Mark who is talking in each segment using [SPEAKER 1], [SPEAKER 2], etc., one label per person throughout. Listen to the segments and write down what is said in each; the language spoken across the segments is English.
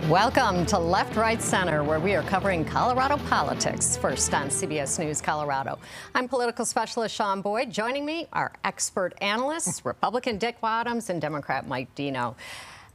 [SPEAKER 1] Welcome to Left, Right, Center, where we are covering Colorado politics. First on CBS News Colorado. I'm political specialist Shaun Boyd. Joining me are expert analysts, Republican Dick Wadhams and Democrat Mike Dino.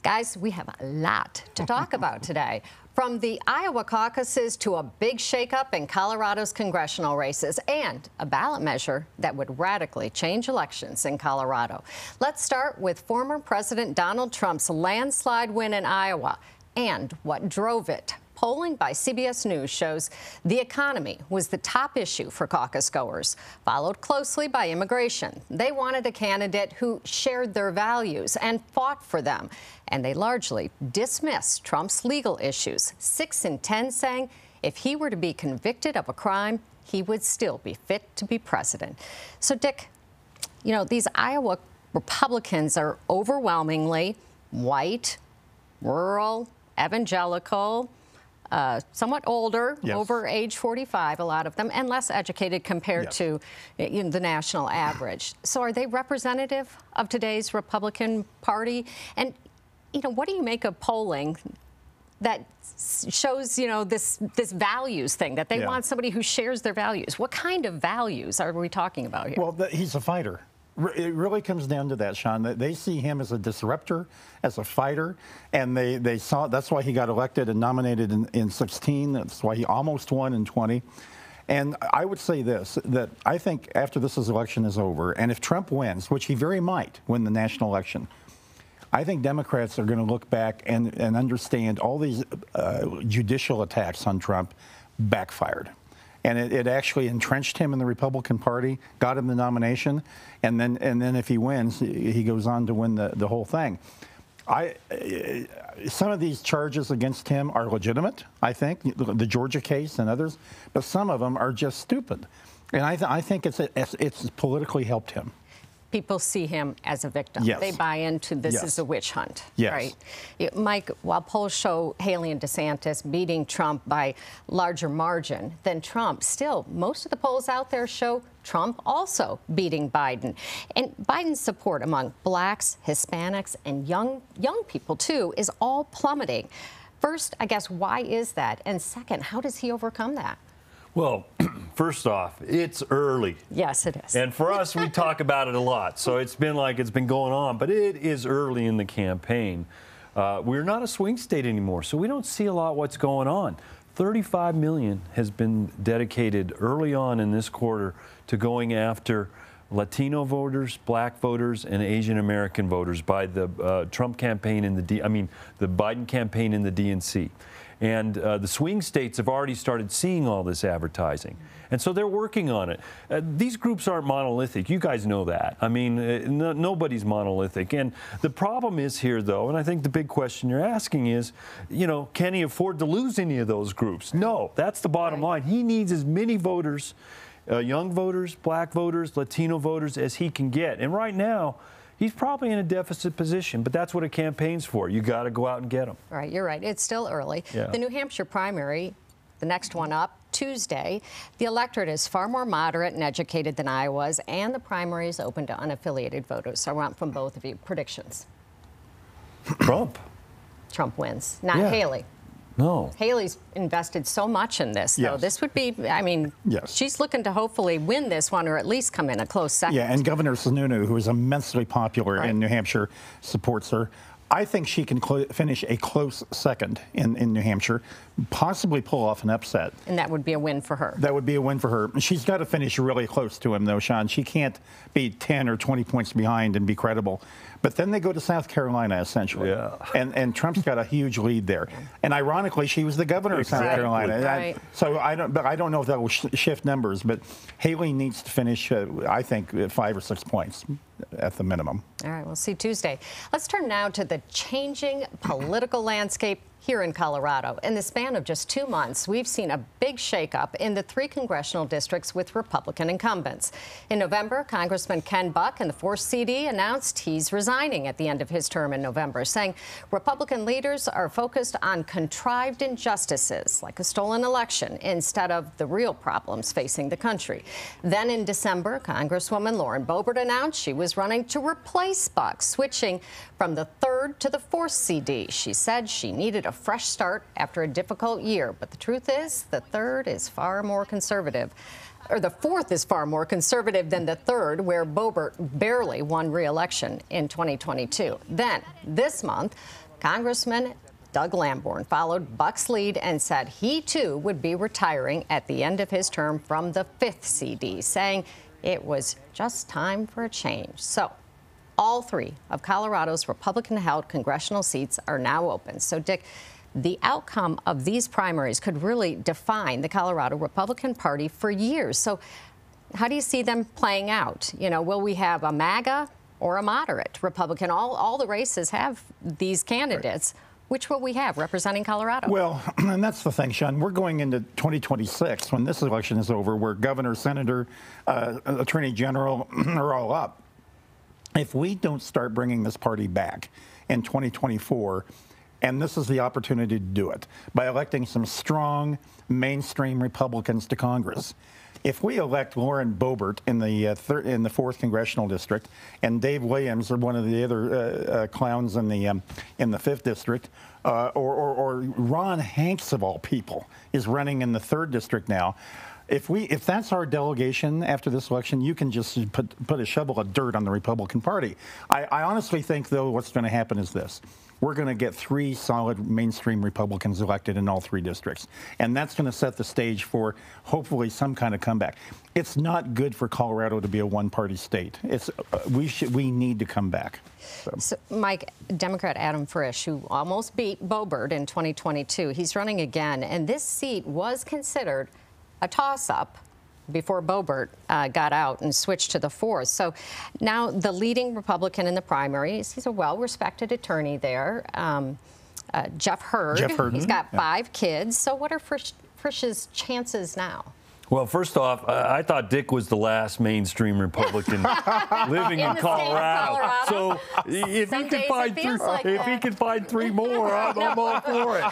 [SPEAKER 1] Guys, we have a lot to talk about today. From the Iowa caucuses to a big shakeup in Colorado's congressional races and a ballot measure that would radically change elections in Colorado. Let's start with former President Donald Trump's landslide win in Iowa and what drove it. Polling by CBS News shows the economy was the top issue for caucus goers, followed closely by immigration. They wanted a candidate who shared their values and fought for them, and they largely dismissed Trump's legal issues. 6 in 10 saying if he were to be convicted of a crime, he would still be fit to be president. So, Dick, you know, these Iowa Republicans are overwhelmingly white, rural, evangelical, somewhat older, yes, over age 45, a lot of them, and less educated compared yes to the national average. So are they representative of today's Republican Party? And, you know, what do you make of polling that shows, you know, this values thing, that they want somebody who shares their values? What kind of values are we talking about here? Well,
[SPEAKER 2] he's a fighter. It really comes down to that, Shaun. They see him as a disruptor, as a fighter, and they saw that's why he got elected and nominated in 16. That's why he almost won in 20. And I would say this, that I think after this election is over, and if Trump wins, which he very might win the national election, I think Democrats are going to look back and understand all these judicial attacks on Trump backfired. And it actually entrenched him in the Republican Party, got him the nomination, and then if he wins, he goes on to win the whole thing. Some of these charges against him are legitimate, I think, the Georgia case and others, but some of them are just stupid. And I think it's politically helped him. People see him as a victim. Yes.
[SPEAKER 1] They buy into this is a witch hunt,
[SPEAKER 2] yes,
[SPEAKER 1] right? Mike, while polls show Haley and DeSantis beating Trump by larger margin than Trump, still, most of the polls out there show Trump also beating Biden. And Biden's support among blacks, Hispanics, and young people, too, is all plummeting. First, I guess, why is that? And second, how does he overcome that?
[SPEAKER 3] Well, first off, it's early.
[SPEAKER 1] Yes, it is.
[SPEAKER 3] And for us, we talk about it a lot. So it's been like it's been going on, but it is early in the campaign. We're not a swing state anymore, so we don't see a lot what's going on. $35 million has been dedicated early on in this quarter to going after Latino voters, black voters, and Asian American voters by the Trump campaign in the Biden campaign in the DNC. And the swing states have already started seeing all this advertising. And so they're working on it. These groups aren't monolithic. You guys know that. I mean, nobody's monolithic. And the problem is here, though, and I think the big question you're asking is, you know, can he afford to lose any of those groups? No, that's the bottom line. He needs as many voters, young voters, black voters, Latino voters, as he can get. And right now, he's probably in a deficit position, but that's what a campaign's for. You got to go out and get them.
[SPEAKER 1] Right, you're right. It's still early. Yeah. The New Hampshire primary, the next one up, Tuesday. The electorate is far more moderate and educated than Iowa's, and the primary is open to unaffiliated voters. So I want from both of you predictions.
[SPEAKER 3] Trump.
[SPEAKER 1] Trump wins, not Haley.
[SPEAKER 3] No.
[SPEAKER 1] Haley's invested so much in this, though. Yes. This would be, I mean, she's looking to hopefully win this one or at least come in a close second.
[SPEAKER 2] Yeah, and Governor Sununu, who is immensely popular in New Hampshire, supports her. I think she can finish a close second in New Hampshire, possibly pull off an upset.
[SPEAKER 1] And that would be a win for her.
[SPEAKER 2] That would be a win for her. She's got to finish really close to him, though, Shaun. She can't be 10 or 20 points behind and be credible. But then they go to South Carolina, essentially. Yeah. And Trump's got a huge lead there. And ironically, she was the governor of South Carolina.
[SPEAKER 1] Right.
[SPEAKER 2] So I don't know if that will shift numbers, but Haley needs to finish, I think, 5 or 6 points at the minimum.
[SPEAKER 1] All right, we'll see Tuesday. Let's turn now to the changing political landscape here in Colorado. In the span of just 2 months, we've seen a big shakeup in the 3 congressional districts with Republican incumbents. In November, Congressman Ken Buck in the 4th CD announced he's resigning at the end of his term in November, saying Republican leaders are focused on contrived injustices like a stolen election instead of the real problems facing the country. Then in December, Congresswoman Lauren Boebert announced she was running to replace Buck, switching from the 3rd to the 4th CD. She said she needed a fresh start after a difficult year. But the truth is, the third is far more conservative. Or the fourth is far more conservative than the third, where Boebert barely won re-election in 2022. Then, this month, Congressman Doug Lamborn followed Buck's lead and said he, too, would be retiring at the end of his term from the 5th CD, saying it was just time for a change. So, all 3 of Colorado's Republican-held congressional seats are now open. So, Dick, the outcome of these primaries could really define the Colorado Republican Party for years. So how do you see them playing out? You know, will we have a MAGA or a moderate Republican? All the races have these candidates. Right. Which will we have representing Colorado?
[SPEAKER 2] Well, and that's the thing, Shaun. We're going into 2026 when this election is over, where governor, senator, attorney general are all up. If we don't start bringing this party back in 2024, and this is the opportunity to do it by electing some strong mainstream Republicans to Congress. If we elect Lauren Boebert in the 4th Congressional District and Dave Williams or one of the other clowns in the 5th District, or Ron Hanks of all people is running in the 3rd District now. If that's our delegation after this election, you can just put a shovel of dirt on the Republican Party. I honestly think, though, what's going to happen is this. We're going to get 3 solid mainstream Republicans elected in all 3 districts. And that's going to set the stage for, hopefully, some kind of comeback. It's not good for Colorado to be a one-party state. We need to come back.
[SPEAKER 1] So, Mike, Democrat Adam Frisch, who almost beat Boebert in 2022, he's running again. And this seat was considered a toss-up before Boebert got out and switched to the 4th. So now the leading Republican in the primaries, he's a well-respected attorney there, Jeff Hurd. He's got 5 kids. So what are Frisch's chances now?
[SPEAKER 3] Well, first off, I thought Dick was the last mainstream Republican living in Colorado. So if he can find 3 more, I'm all for it.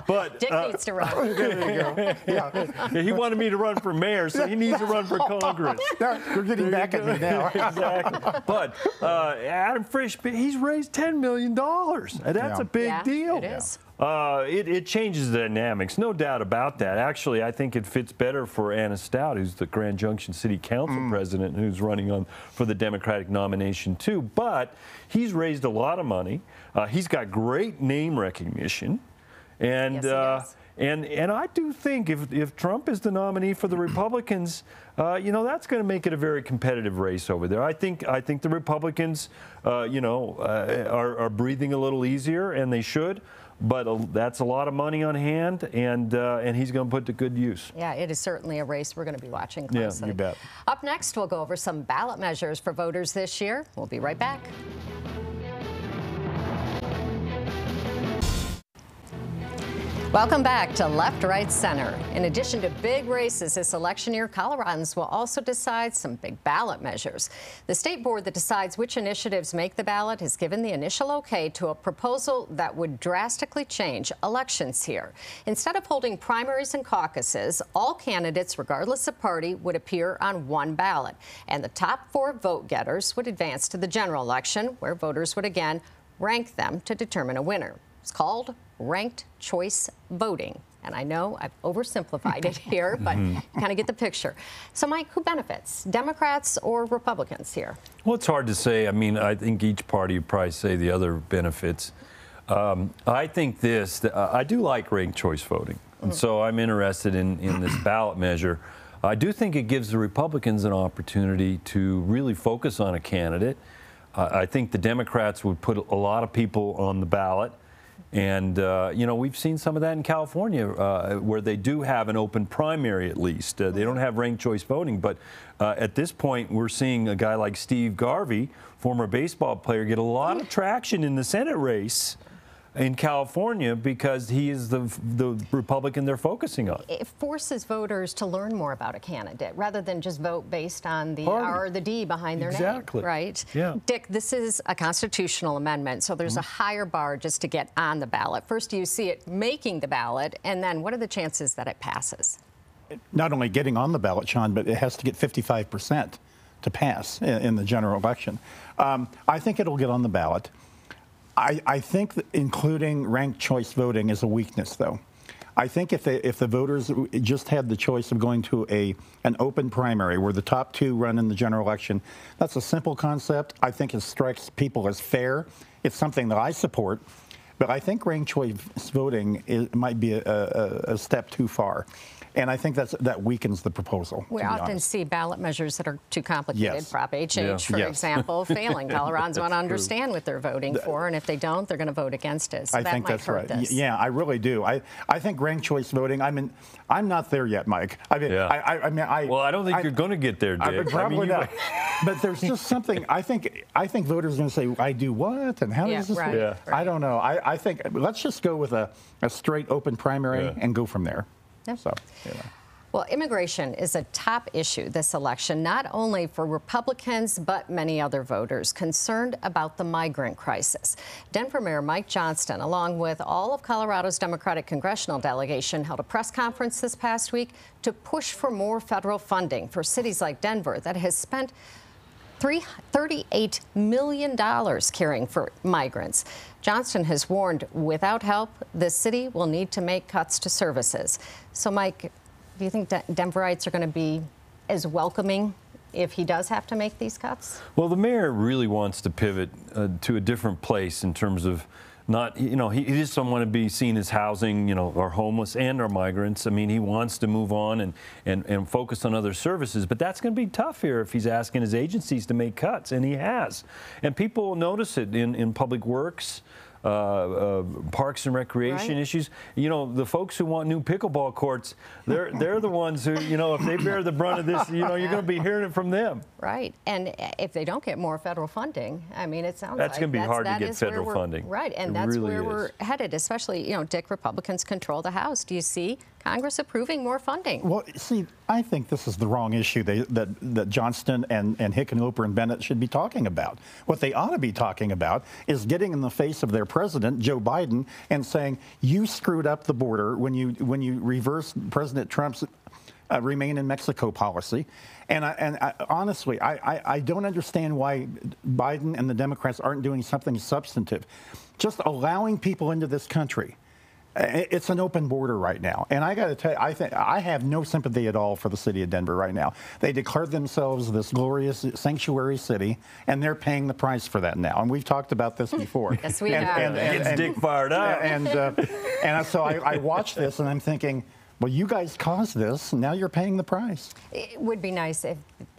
[SPEAKER 3] But
[SPEAKER 1] Dick needs to run.
[SPEAKER 2] There you go. Yeah.
[SPEAKER 3] He wanted me to run for mayor, so he needs to run for Congress.
[SPEAKER 2] You're getting back at me now.
[SPEAKER 3] Exactly. But Adam Frisch, he's raised $10 million. And that's a big deal.
[SPEAKER 1] It is.
[SPEAKER 3] It changes the dynamics, no doubt about that. Actually, I think it fits better for Anna Stout, who's the Grand Junction City Council president, who's running for the Democratic nomination too. But he's raised a lot of money. He's got great name recognition, and and I do think if Trump is the nominee for the Republicans, that's going to make it a very competitive race over there. I think the Republicans, are breathing a little easier, and they should. But that's a lot of money on hand, and he's going to put to good use.
[SPEAKER 1] Yeah, it is certainly a race we're going to be watching closely.
[SPEAKER 3] Yeah, you bet.
[SPEAKER 1] Up next, we'll go over some ballot measures for voters this year. We'll be right back. Welcome back to Left, Right, Center. In addition to big races this election year, Coloradans will also decide some big ballot measures. The state board that decides which initiatives make the ballot has given the initial okay to a proposal that would drastically change elections here. Instead of holding primaries and caucuses, all candidates, regardless of party, would appear on one ballot. And the top 4 vote getters would advance to the general election, where voters would again rank them to determine a winner. It's called ranked choice voting. And I know I've oversimplified it here, but you kind of get the picture. So, Mike, who benefits, Democrats or Republicans here?
[SPEAKER 3] Well, it's hard to say. I mean, I think each party would probably say the other benefits. I think I do like ranked choice voting. And so I'm interested in this ballot measure. I do think it gives the Republicans an opportunity to really focus on a candidate. I think the Democrats would put a lot of people on the ballot. And, we've seen some of that in California, where they do have an open primary at least. They don't have ranked choice voting. But at this point, we're seeing a guy like Steve Garvey, former baseball player, get a lot of traction in the Senate race in California because he is the Republican they're focusing on.
[SPEAKER 1] It forces voters to learn more about a candidate rather than just vote based on the R or the D behind their name, right?
[SPEAKER 3] Yeah.
[SPEAKER 1] Dick, this is a constitutional amendment, so there's a higher bar just to get on the ballot. First, do you see it making the ballot, and then what are the chances that it passes?
[SPEAKER 2] Not only getting on the ballot, Shaun, but it has to get 55% to pass in the general election. I think it'll get on the ballot. I think that including ranked choice voting is a weakness, though. I think if the voters just had the choice of going to an open primary where the top two run in the general election, that's a simple concept. I think it strikes people as fair. It's something that I support. But I think ranked choice voting might be a step too far. And I think that weakens the proposal.
[SPEAKER 1] We often see ballot measures that are too complicated.
[SPEAKER 2] Yes.
[SPEAKER 1] Prop HH, for example, failing. Coloradans want to understand what they're voting for, and if they don't, they're going to vote against it. So
[SPEAKER 2] I think that's right. Yeah, I really do. I think ranked choice voting. I'm not there yet, Mike.
[SPEAKER 3] Well, I don't think you're going to get there, Dick.
[SPEAKER 2] Probably not. But there's just something. I think voters are going to say, "I do what?" And how does this work?
[SPEAKER 1] Right.
[SPEAKER 2] I don't know. I think let's just go with a straight open primary and go from there.
[SPEAKER 1] Yeah.
[SPEAKER 2] So,
[SPEAKER 1] Well, immigration is a top issue this election, not only for Republicans, but many other voters concerned about the migrant crisis. Denver Mayor Mike Johnston, along with all of Colorado's Democratic congressional delegation, held a press conference this past week to push for more federal funding for cities like Denver that has spent $38 million caring for migrants. Johnston has warned without help, the city will need to make cuts to services. So, Mike, do you think that Denverites are going to be as welcoming if he does have to make these cuts?
[SPEAKER 3] Well, the mayor really wants to pivot to a different place in terms of not, he just don't want to be seen as housing, our homeless and our migrants. I mean, he wants to move on and focus on other services, but that's going to be tough here if he's asking his agencies to make cuts, and he has. And people will notice it in public works, parks and recreation issues. The folks who want new pickleball courts, they're the ones who, if they bear the brunt of this, you're going to be hearing it from them.
[SPEAKER 1] Right. And if they don't get more federal funding, I mean, it sounds
[SPEAKER 3] that's
[SPEAKER 1] like
[SPEAKER 3] going to be hard to get federal funding.
[SPEAKER 1] Right. And that's really where we're headed, especially, Dick, Republicans control the House. Do you see Congress approving more funding?
[SPEAKER 2] Well, see, I think this is the wrong issue that Johnston and Hickenlooper and Bennett should be talking about. What they ought to be talking about is getting in the face of their president, Joe Biden, and saying, you screwed up the border when you reversed President Trump's remain in Mexico policy. And honestly, I don't understand why Biden and the Democrats aren't doing something substantive. Just allowing people into this country. It's an open border right now. And I got to tell you, I have no sympathy at all for the city of Denver right now. They declared themselves this glorious sanctuary city, and they're paying the price for that now. And we've talked about this before.
[SPEAKER 1] Yes, we have.
[SPEAKER 3] Gets Dick fired up.
[SPEAKER 2] And so I watch this, and I'm thinking, well, you guys caused this, and now you're paying the price.
[SPEAKER 1] It would be nice if,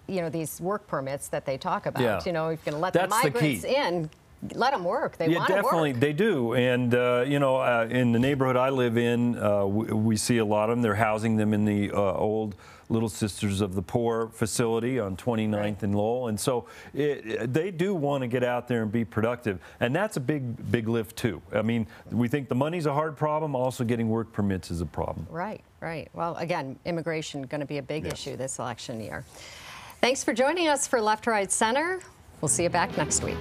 [SPEAKER 1] these work permits that they talk about, if you're going to let the migrants in, let them work. They want to work.
[SPEAKER 3] Definitely, they do. And, in the neighborhood I live in, we see a lot of them. They're housing them in the old Little Sisters of the Poor facility on 29th and Lowell. And so they do want to get out there and be productive. And that's a big lift, too. I mean, we think the money's a hard problem. Also, getting work permits is a problem.
[SPEAKER 1] Right. Well, again, immigration going to be a big issue this election year. Thanks for joining us for Left, Right, Center. We'll see you back next week.